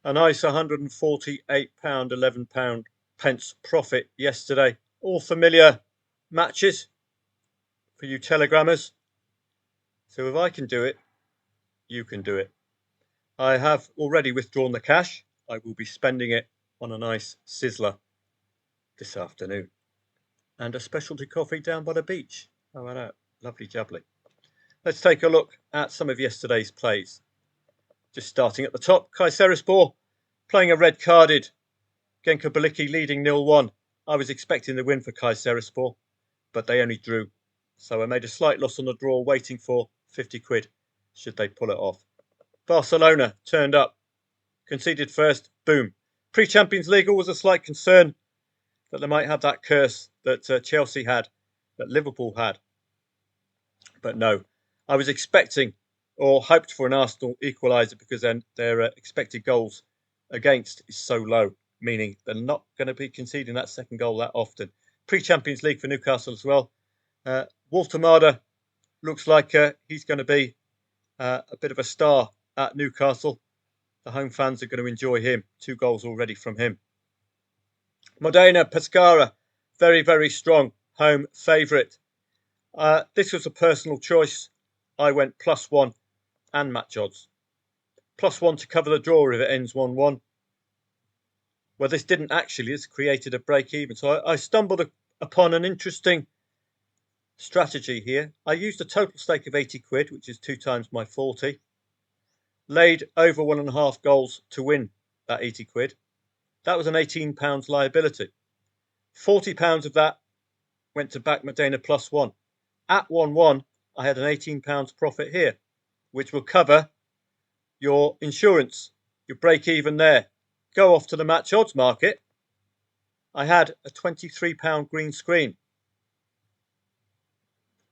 A nice £148, £11 profit yesterday. All familiar matches for you telegrammers. So if I can do it, you can do it. I have already withdrawn the cash. I will be spending it on a nice sizzler this afternoon. And a specialty coffee down by the beach. How about that? Lovely jubbly. Let's take a look at some of yesterday's plays. Just starting at the top, Kayserispor playing a red-carded. Genka Baliki leading 0-1. I was expecting the win for Kayserispor, but they only drew. So I made a slight loss on the draw, waiting for 50 quid, should they pull it off. Barcelona turned up, conceded first, boom. Pre-Champions League was a slight concern that they might have that curse that Chelsea had, that Liverpool had. But no, I was expecting or hoped for an Arsenal equaliser because then their expected goals against is so low, meaning they're not going to be conceding that second goal that often. Pre-Champions League for Newcastle as well. Walter Marder looks like he's going to be a bit of a star at Newcastle. The home fans are going to enjoy him. 2 goals already from him. Modena, Pescara, very, very strong home favourite. This was a personal choice. I went +1 and match odds. +1 to cover the draw if it ends 1-1. Well, this didn't actually. This created a break even. So I stumbled upon an interesting strategy here. I used a total stake of 80 quid, which is 2 times my 40. Laid over 1.5 goals to win that 80 quid. That was an £18 liability. £40 of that went to back Modena +1. At 1-1, I had an £18 profit here, which will cover your insurance, your break even there. Go off to the match odds market. I had a £23 green screen.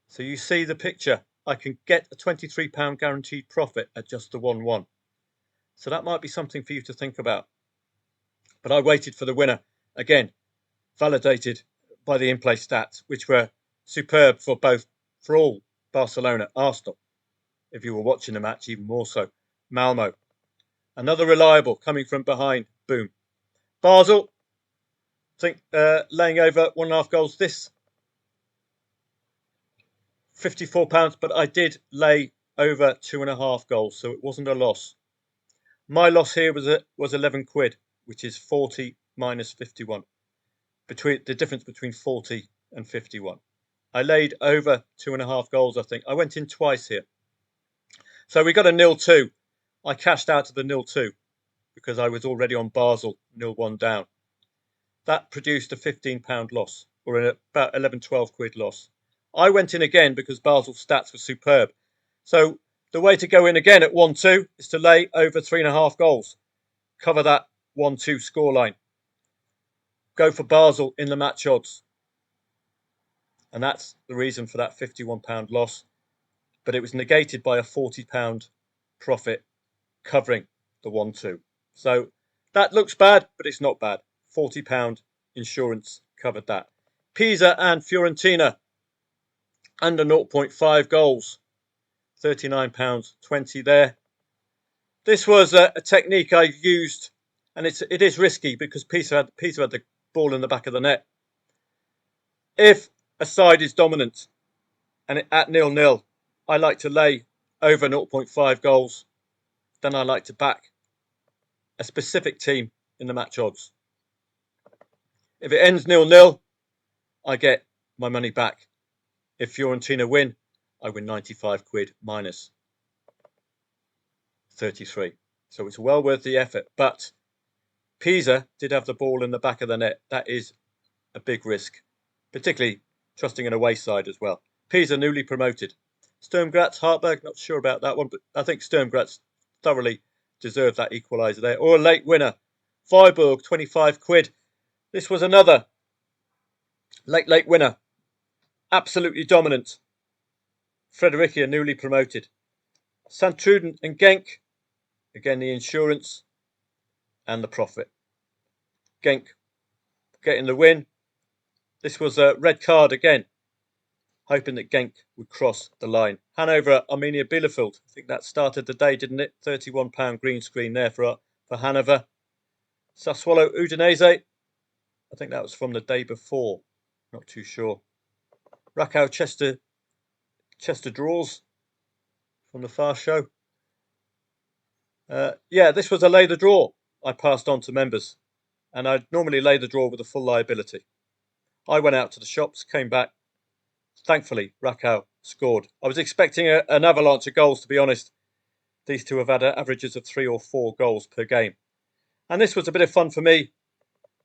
So you see the picture. I can get a £23 guaranteed profit at just the 1-1. So that might be something for you to think about. But I waited for the winner. Again, validated by the in-play stats, which were superb for all Barcelona, Arsenal. If you were watching the match, even more so. Malmo. Another reliable coming from behind. Boom. Basel, I think laying over 1.5 goals. This £54, but I did lay over 2.5 goals, so it wasn't a loss. My loss here was 11 quid, which is 40 minus 51. The difference between 40 and 51. I laid over 2.5 goals, I think. I went in twice here. So we got a 0-2. I cashed out of the 0-2 because I was already on Basel 0-1 down. That produced a £15 loss, or about 11-12 quid loss. I went in again because Basel's stats were superb. So the way to go in again at 1-2 is to lay over 3.5 goals. Cover that 1-2 scoreline. Go for Basel in the match odds. And that's the reason for that £51 loss. But it was negated by a £40 profit covering the 1-2. So that looks bad, but it's not bad. £40 insurance covered that. Pisa and Fiorentina under 0.5 goals. £39.20 there. This was a technique I used, and it is risky because Pisa had the ball in the back of the net. If a side is dominant and at 0-0, I like to lay over 0.5 goals. Then I like to back a specific team in the match odds. If it ends 0-0, I get my money back. If Fiorentina win, I win 95 quid minus 33. So it's well worth the effort. But Pisa did have the ball in the back of the net. That is a big risk, particularly trusting an away side as well. Pisa newly promoted. Sturm Graz, Hartberg, not sure about that one, but I think Sturm Graz thoroughly deserved that equaliser there. Or a late winner. Freiburg, 25 quid. This was another late winner. Absolutely dominant. Fredericia, newly promoted. St. Truden and Genk. Again, the insurance and the profit. Genk getting the win. This was a red card again. Hoping that Genk would cross the line. Hanover, Arminia Bielefeld. I think that started the day, didn't it? £31 green screen there for for Hanover. Sassuolo Udinese. I think that was from the day before. Not too sure. Rakow Chester draws from the far show. Yeah, this was a lay the draw I passed on to members, and I'd normally lay the draw with a full liability. I went out to the shops, came back. Thankfully, Rakow scored. I was expecting an avalanche of goals, to be honest. These two have had averages of 3 or 4 goals per game. And this was a bit of fun for me.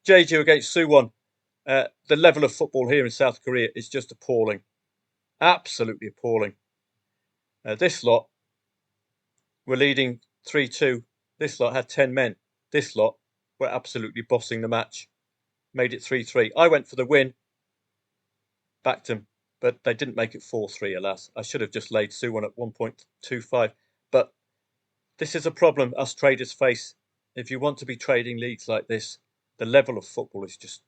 Jeju against Suwon. The level of football here in South Korea is just appalling. Absolutely appalling. This lot were leading 3-2. This lot had 10 men. This lot were absolutely bossing the match. Made it 3-3. I went for the win. Backed them. But they didn't make it 4-3, alas. I should have just laid Suwon at 1.25. But this is a problem us traders face. If you want to be trading leagues like this, the level of football is just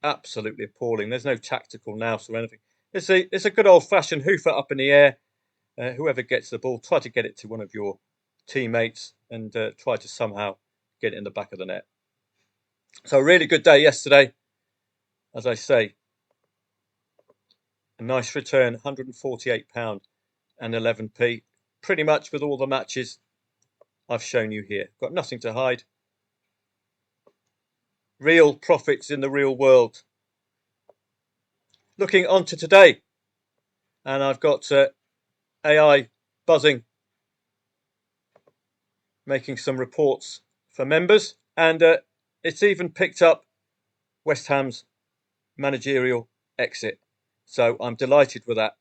absolutely appalling. There's no tactical nous or anything. It's a good old-fashioned hoofer up in the air. Whoever gets the ball, try to get it to one of your teammates and try to somehow get it in the back of the net. So a really good day yesterday. As I say, a nice return, £148 and 11p. Pretty much with all the matches I've shown you here. Got nothing to hide. Real profits in the real world. Looking on to today. And I've got AI buzzing, making some reports for members. And it's even picked up West Ham's managerial exit. So I'm delighted with that.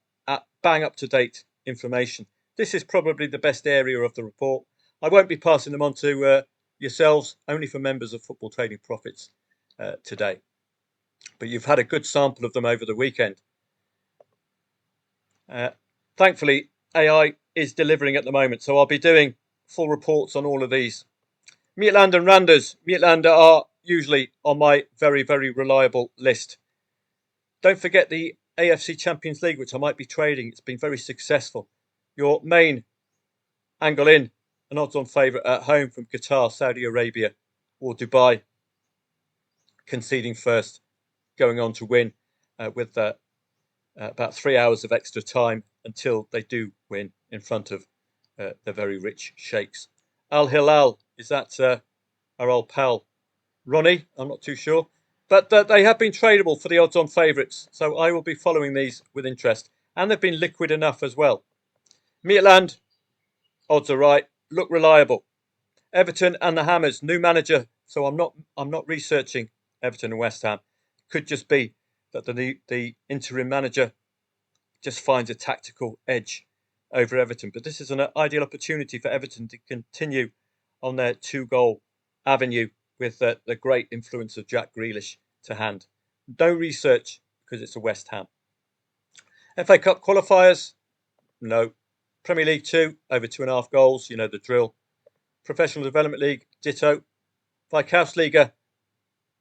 Bang up to date information. This is probably the best area of the report. I won't be passing them on to yourselves, only for members of Football Trading Profits today. But you've had a good sample of them over the weekend. Thankfully, AI is delivering at the moment, so I'll be doing full reports on all of these. Midtjylland and Randers. Midtjylland are usually on my very, very reliable list. Don't forget the AFC Champions League, which I might be trading. It's been very successful. Your main angle in, an odds-on favourite at home from Qatar, Saudi Arabia or Dubai, conceding first, going on to win with about 3 hours of extra time until they do win in front of the very rich sheikhs. Al Hilal, is that our old pal Ronnie? I'm not too sure. But they have been tradable for the odds-on favourites, so I will be following these with interest. And they've been liquid enough as well. Midtjylland, odds are right, look reliable. Everton and the Hammers, new manager, so I'm not researching Everton and West Ham. Could just be that the interim manager just finds a tactical edge over Everton. But this is an ideal opportunity for Everton to continue on their 2-goal avenue with the great influence of Jack Grealish to hand. No research because it's a West Ham. FA Cup qualifiers? No. Premier League 2, over 2.5 goals, you know the drill. Professional Development League, ditto. Vikausliga,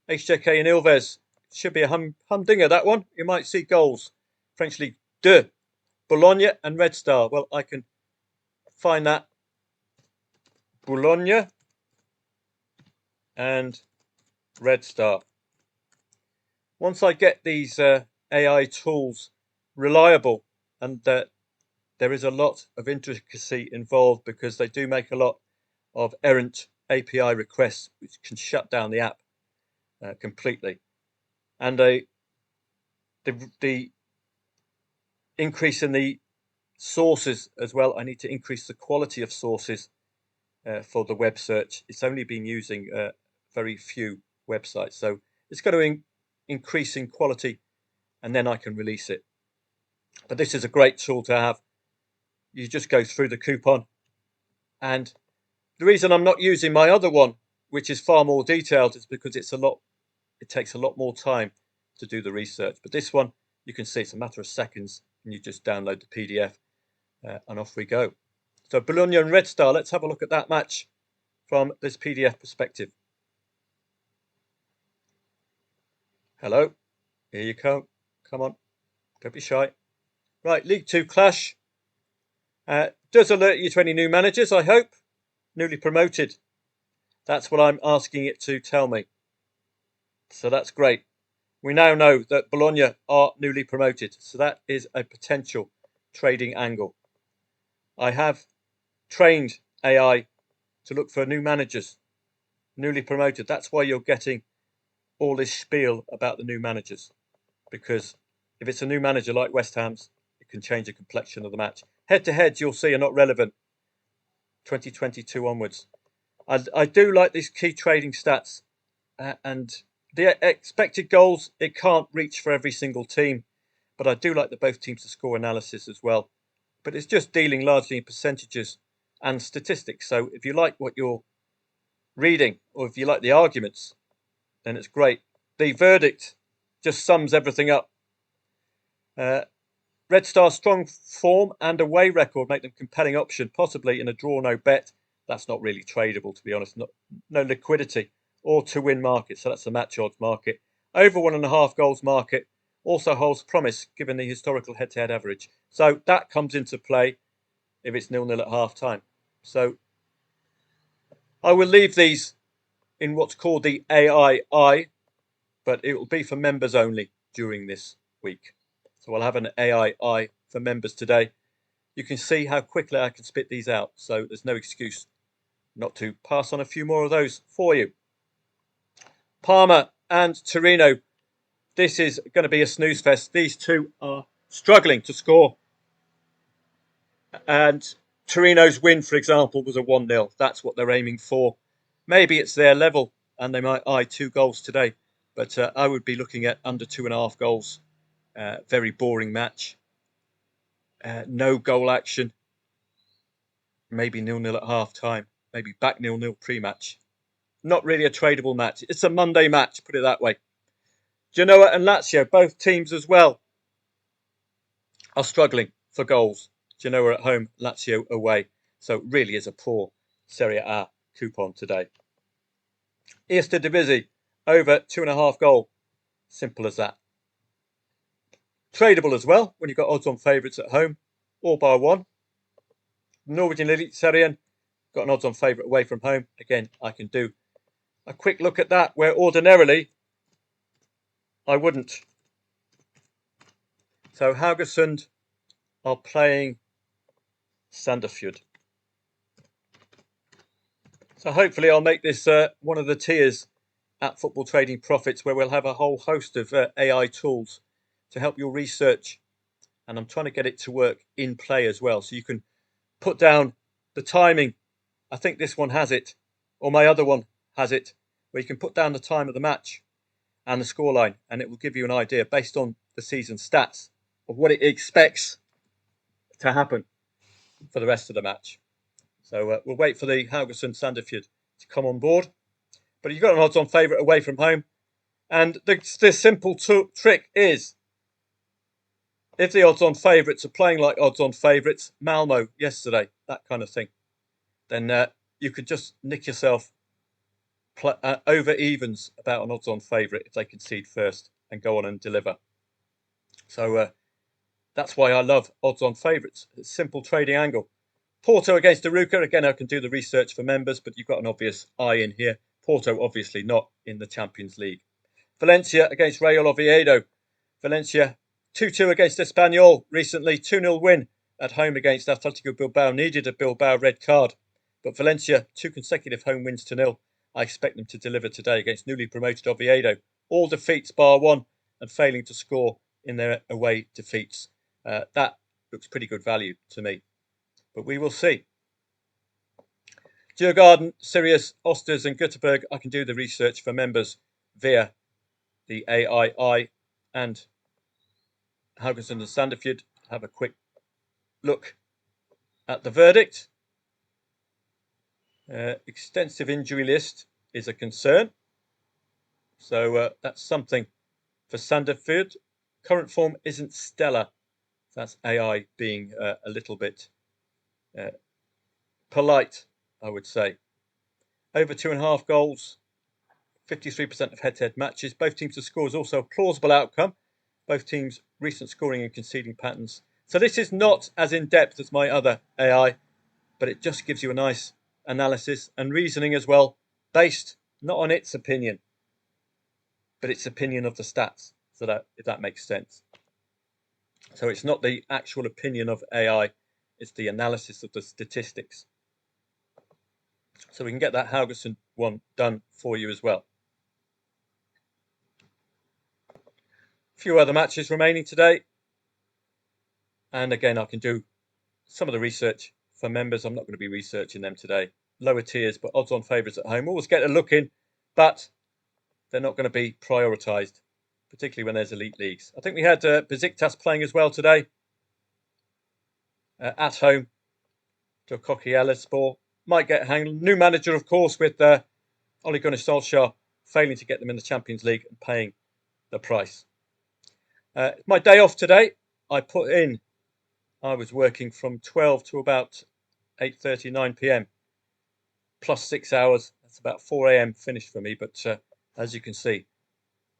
HJK and Ilves. Should be a humdinger, that one. You might see goals. French League 2, Bologna and Red Star. Well, I can find that. Bologna and Red Star. Once I get these AI tools reliable, and that there is a lot of intricacy involved because they do make a lot of errant API requests which can shut down the app completely. And the increase in the sources as well. I need to increase the quality of sources for the web search. It's only been using very few websites, so it's got to increase in quality, and then I can release it. But this is a great tool to have. You just go through the coupon, and the reason I'm not using my other one, which is far more detailed, is because it takes a lot more time to do the research. But this one, you can see it's a matter of seconds, and you just download the PDF, and off we go. So Bologna and Red Star, let's have a look at that match from this PDF perspective. Hello, here you come. Come on, don't be shy. Right, League 2 clash. Does alert you to any new managers, I hope. Newly promoted That's what I'm asking it to tell me. So that's great. We now know that Bologna are newly promoted. So that is a potential trading angle. I have trained AI to look for new managers, newly promoted. That's why you're getting all this spiel about the new managers. Because if it's a new manager like West Ham's, it can change the complexion of the match. Head-to-heads, you'll see, are not relevant 2022 onwards. I do like these key trading stats. And the expected goals, it can't reach for every single team. But I do like the both teams to score analysis as well. But it's just dealing largely in percentages and statistics. So if you like what you're reading, or if you like the arguments, then it's great. The verdict just sums everything up. Red Star's strong form and away record make them compelling option, possibly in a draw no bet. That's not really tradable, to be honest. No liquidity or to win market. So that's the match odds market. Over 1.5 goals market also holds promise given the historical head-to-head average. So that comes into play if it's 0-0 at half time. So I will leave these in what's called the AII, but it will be for members only during this week. So I'll have an AII for members today. You can see how quickly I can spit these out. So there's no excuse not to pass on a few more of those for you. Parma and Torino. This is going to be a snooze fest. These two are struggling to score. And Torino's win, for example, was a 1-0. That's what they're aiming for. Maybe it's their level and they might eye 2 goals today. But I would be looking at under 2.5 goals. Very boring match. No goal action. Maybe 0-0 at half time. Maybe back 0-0 pre-match. Not really a tradable match. It's a Monday match, put it that way. Genoa and Lazio, both teams as well, are struggling for goals. Genoa at home, Lazio away. So it really is a poor Serie A coupon today. Eerste Divisie, over 2.5 goal. Simple as that. Tradable as well, when you've got odds on favourites at home, all bar one. Norwegian Elite Serie A, got an odds on favourite away from home. Again, I can do a quick look at that, where ordinarily I wouldn't. So Haugesund are playing Sandefjord. So hopefully I'll make this one of the tiers at Football Trading Profits, where we'll have a whole host of AI tools to help your research. And I'm trying to get it to work in play as well. So you can put down the timing. I think this one has it, or my other one has it, where you can put down the time of the match and the scoreline, and it will give you an idea based on the season stats of what it expects to happen for the rest of the match. So we'll wait for the Haugesund Sandefjord to come on board. But you've got an odds on favourite away from home. And the simple trick is, if the odds on favourites are playing like odds on favourites, Malmo yesterday, that kind of thing, then you could just nick yourself over evens about an odds on favourite if they concede first and go on and deliver. So that's why I love odds on favourites. It's a simple trading angle. Porto against Aruca. Again, I can do the research for members, but you've got an obvious eye in here. Porto, obviously, not in the Champions League. Valencia against Real Oviedo. Valencia 2-2 against Espanyol recently. 2-0 win at home against Atletico Bilbao. Needed a Bilbao red card. But Valencia, 2 consecutive home wins to 0. I expect them to deliver today against newly promoted Oviedo. All defeats bar one and failing to score in their away defeats. That looks pretty good value to me. But we will see. Djurgården, Sirius, Osters and Göteborg, I can do the research for members via the AII and Haugesund and Sandefjord. Have a quick look at the verdict. Extensive injury list is a concern. So that's something for Sandefjord. Current form isn't stellar. That's AI being a little bit polite, I would say. Over 2.5 goals, 53% of head-to-head matches. Both teams to score is also a plausible outcome. Both teams' recent scoring and conceding patterns. So this is not as in-depth as my other AI, but it just gives you a nice analysis and reasoning as well based not on its opinion, but its opinion of the stats. So that, if that makes sense. So it's not the actual opinion of AI, it's the analysis of the statistics. So we can get that Haugesund one done for you as well. A few other matches remaining today. And again, I can do some of the research for members. I'm not going to be researching them today. Lower tiers, but odds on favourites at home. Always get a look in, but they're not going to be prioritised, particularly when there's elite leagues. I think we had Besiktas playing as well today. At home to Kocaelispor. Might get hanged. New manager, of course, with Ole Gunnar Solskjaer failing to get them in the Champions League and paying the price. My day off today, I was working from 12 to about 8:30, 9 p.m. plus 6 hours. That's about 4 a.m. finished for me. But as you can see,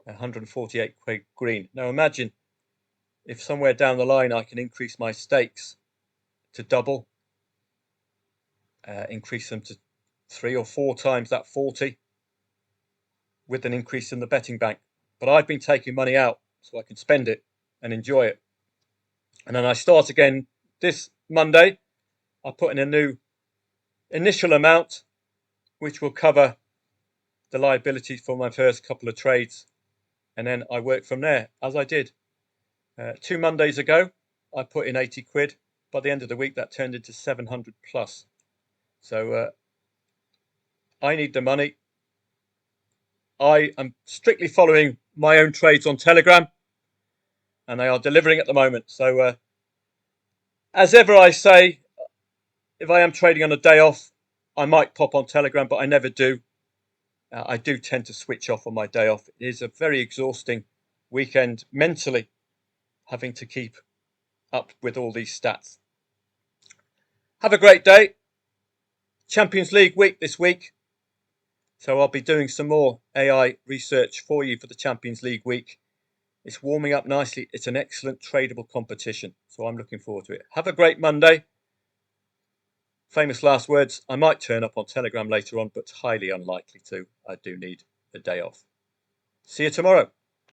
148 quid green. Now imagine if somewhere down the line I can increase my stakes to double, increase them to 3 or 4 times that 40 with an increase in the betting bank. But I've been taking money out so I can spend it and enjoy it. And then I start again this Monday. I put in a new initial amount, which will cover the liabilities for my first couple of trades. And then I work from there, as I did 2 Mondays ago. I put in 80 quid. By the end of the week, that turned into 700 plus. So I need the money. I am strictly following my own trades on Telegram, and they are delivering at the moment. So as ever I say, if I am trading on a day off, I might pop on Telegram, but I never do. I do tend to switch off on my day off. It is a very exhausting weekend mentally, having to keep up with all these stats. Have a great day. Champions League week this week. So I'll be doing some more AI research for you for the Champions League week. It's warming up nicely. It's an excellent tradable competition. So I'm looking forward to it. Have a great Monday. Famous last words. I might turn up on Telegram later on, but highly unlikely to. I do need a day off. See you tomorrow.